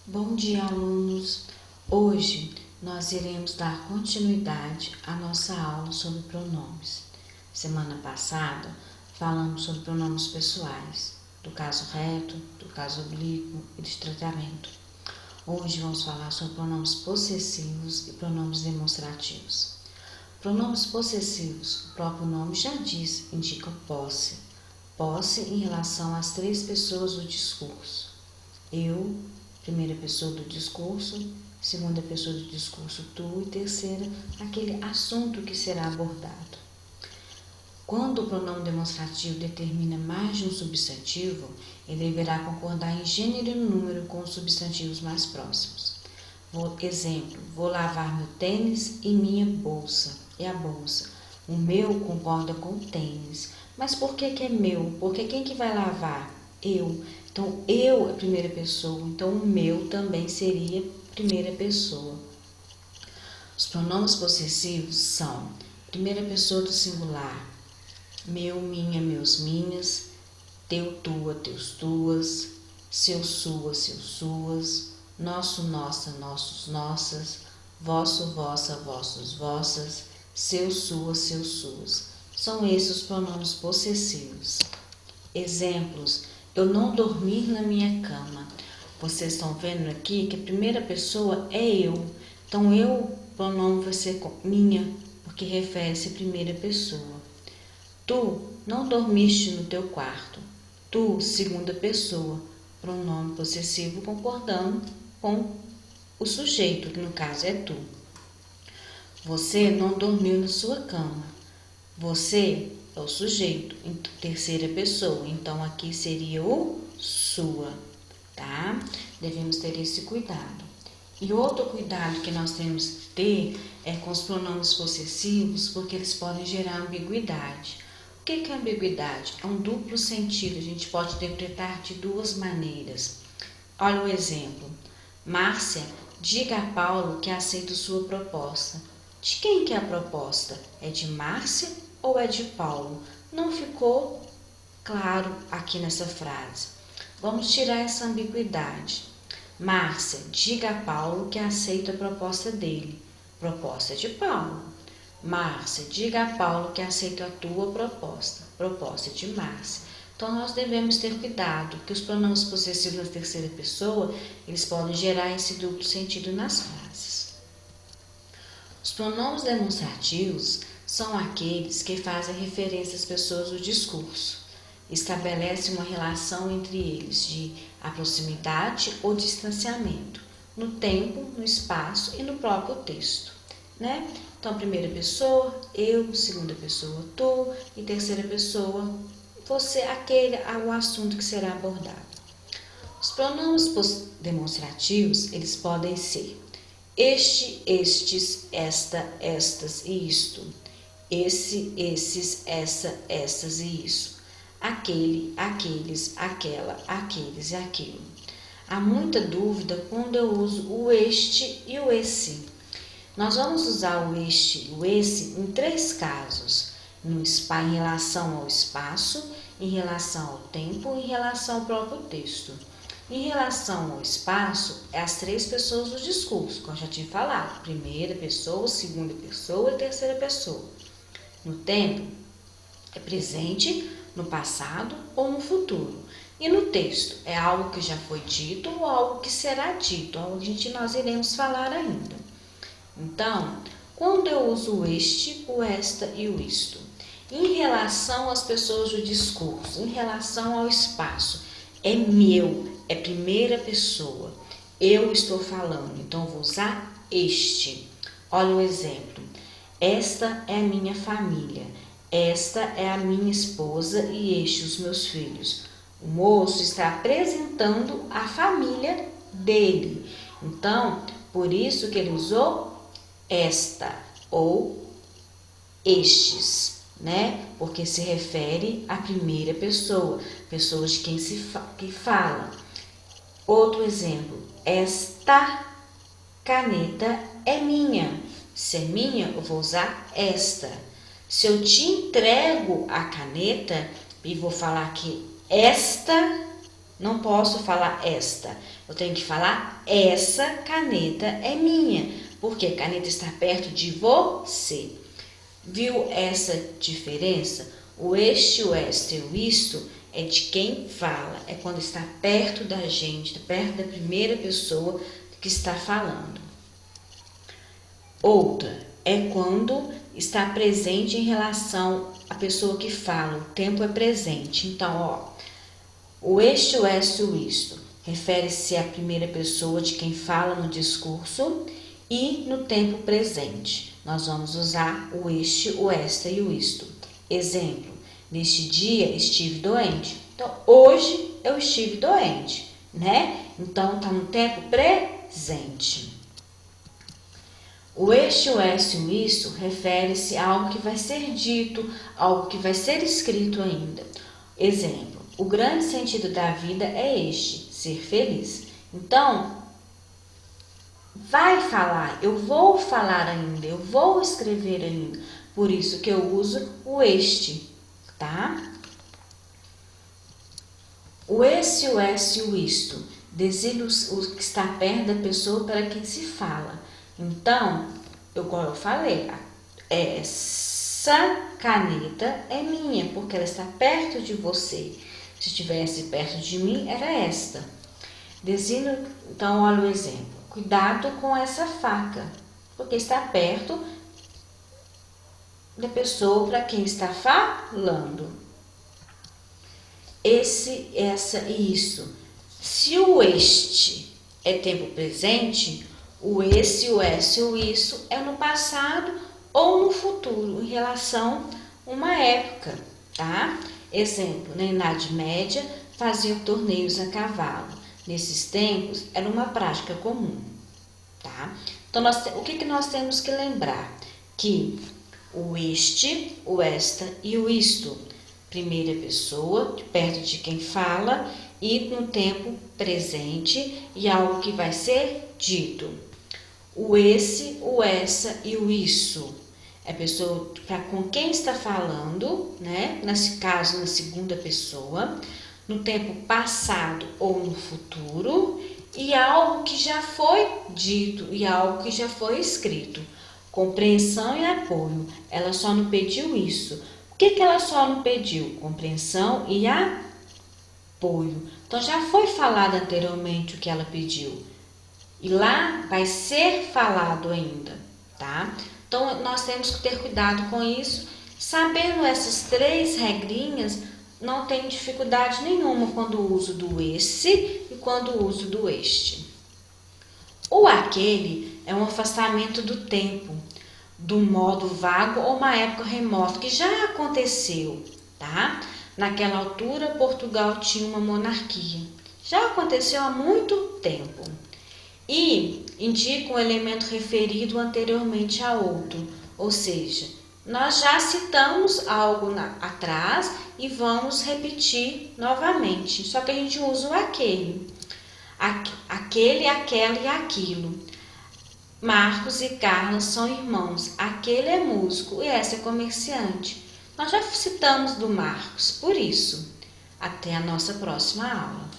Bom dia, alunos! Hoje nós iremos dar continuidade à nossa aula sobre pronomes. Semana passada falamos sobre pronomes pessoais, do caso reto, do caso oblíquo e de tratamento. Hoje vamos falar sobre pronomes possessivos e pronomes demonstrativos. Pronomes possessivos, o próprio nome já diz, indica posse. Posse em relação às três pessoas do discurso. Eu, primeira pessoa do discurso, segunda pessoa do discurso tu e terceira, aquele assunto que será abordado. Quando o pronome demonstrativo determina mais de um substantivo, ele deverá concordar em gênero e número com os substantivos mais próximos. Exemplo, vou lavar meu tênis e minha bolsa. É a bolsa. O meu concorda com o tênis. Mas por que é meu? Porque quem que vai lavar? Eu. Então, eu é primeira pessoa. Então, o meu também seria primeira pessoa. Os pronomes possessivos são primeira pessoa do singular. Meu, minha, meus, minhas. Teu, tua, teus, tuas. Seu, sua, seus, suas. Nosso, nossa, nossos, nossas. Vosso, vossa, vossos, vossas. Seu, sua, seus, suas. São esses os pronomes possessivos. Exemplos: eu não dormir na minha cama. Vocês estão vendo aqui que a primeira pessoa é eu. Então, eu, o pronome vai ser minha, porque refere-se à primeira pessoa. Tu não dormiste no teu quarto. Tu, segunda pessoa, pronome possessivo concordando com o sujeito, que no caso é tu. Você não dormiu na sua cama. Você é o sujeito, em terceira pessoa, então aqui seria o sua, tá? Devemos ter esse cuidado. E outro cuidado que nós temos que ter é com os pronomes possessivos, porque eles podem gerar ambiguidade. O que é ambiguidade? É um duplo sentido, a gente pode interpretar de duas maneiras. Olha o exemplo. Márcia, diga a Paulo que aceito sua proposta. De quem que é a proposta? É de Márcia ou é de Paulo? Não ficou claro aqui nessa frase. Vamos tirar essa ambiguidade. Márcia, diga a Paulo que aceito a proposta dele. Proposta é de Paulo. Márcia, diga a Paulo que aceito a tua proposta. Proposta é de Márcia. Então, nós devemos ter cuidado, que os pronomes possessivos na terceira pessoa, eles podem gerar esse duplo sentido nas frases. Os pronomes demonstrativos são aqueles que fazem referência às pessoas do discurso. Estabelecem uma relação entre eles de proximidade ou distanciamento, no tempo, no espaço e no próprio texto, né? Então, primeira pessoa, eu, segunda pessoa, tu, e terceira pessoa, você, aquele é o assunto que será abordado. Os pronomes demonstrativos, eles podem ser este, estes, esta, estas e isto. Esse, esses, essa, estas e isso. Aquele, aqueles, aquela, aqueles e aquilo. Há muita dúvida quando eu uso o este e o esse. Nós vamos usar o este e o esse em três casos. Em relação ao espaço, em relação ao tempo e em relação ao próprio texto. Em relação ao espaço, é as três pessoas do discurso, como eu já tinha falado. Primeira pessoa, segunda pessoa e terceira pessoa. No tempo, é presente, no passado ou no futuro. E no texto, é algo que já foi dito ou algo que será dito, algo que nós iremos falar ainda. Então, quando eu uso o este, o esta e o isto, em relação às pessoas do discurso, em relação ao espaço, é meu, é primeira pessoa, eu estou falando, então eu vou usar este. Olha o exemplo. Esta é a minha família, esta é a minha esposa e estes os meus filhos. O moço está apresentando a família dele. Então, por isso que ele usou esta ou estes, né? Porque se refere à primeira pessoa, pessoa de quem que fala. Outro exemplo, esta caneta é minha. Se é minha, eu vou usar esta. Se eu te entrego a caneta e vou falar que esta Não posso falar esta. Eu tenho que falar essa caneta é minha, porque a caneta está perto de você. Viu essa diferença? O este, o esta e o isto é de quem fala, é quando está perto da gente, perto da primeira pessoa que está falando. Outra é quando está presente em relação à pessoa que fala, o tempo é presente. Então, o este, o esta e o isto refere-se à primeira pessoa de quem fala no discurso e no tempo presente. Nós vamos usar o este, o esta e o isto. Exemplo, neste dia estive doente. Então, hoje eu estive doente, né? Então, está no tempo presente. O este, o esta e o isto refere-se a algo que vai ser dito, algo que vai ser escrito ainda. Exemplo, o grande sentido da vida é este, ser feliz. Então, vai falar, eu vou falar ainda, eu vou escrever ainda. Por isso que eu uso o este, tá? O esse, o essa e o isto designa o que está perto da pessoa para quem se fala. Então, igual eu falei, essa caneta é minha, porque ela está perto de você. Se estivesse perto de mim, era esta. Designa, então, olha o exemplo. Cuidado com essa faca, porque está perto da pessoa para quem está falando. Esse, essa e isso. Se o este é tempo presente, o esse, o essa e o isso é no passado ou no futuro, em relação a uma época, tá? Exemplo, na Idade Média faziam torneios a cavalo. Nesses tempos era uma prática comum, tá? Então, o que nós temos que lembrar? Que o este, o esta e o isto, primeira pessoa, perto de quem fala e no tempo presente e algo que vai ser dito. O esse, o essa e o isso é a pessoa com quem está falando, né? Nesse caso, na segunda pessoa, no tempo passado ou no futuro, e algo que já foi dito e algo que já foi escrito. Compreensão e apoio. Ela só não pediu isso. O que ela só não pediu? Compreensão e apoio. Então já foi falado anteriormente o que ela pediu. E lá vai ser falado ainda, tá? Então nós temos que ter cuidado com isso. Sabendo essas 3 regrinhas, não tem dificuldade nenhuma quando uso do esse e quando uso do este. O aquele é um afastamento do tempo, do modo vago ou uma época remota que já aconteceu, tá? Naquela altura, Portugal tinha uma monarquia. Já aconteceu há muito tempo. E indica um elemento referido anteriormente a outro, ou seja, nós já citamos algo atrás e vamos repetir novamente, só que a gente usa o aquele. Aquele, aquela e aquilo. Marcos e Carla são irmãos, aquele é músico e essa é comerciante. Nós já citamos do Marcos, por isso. Até a nossa próxima aula.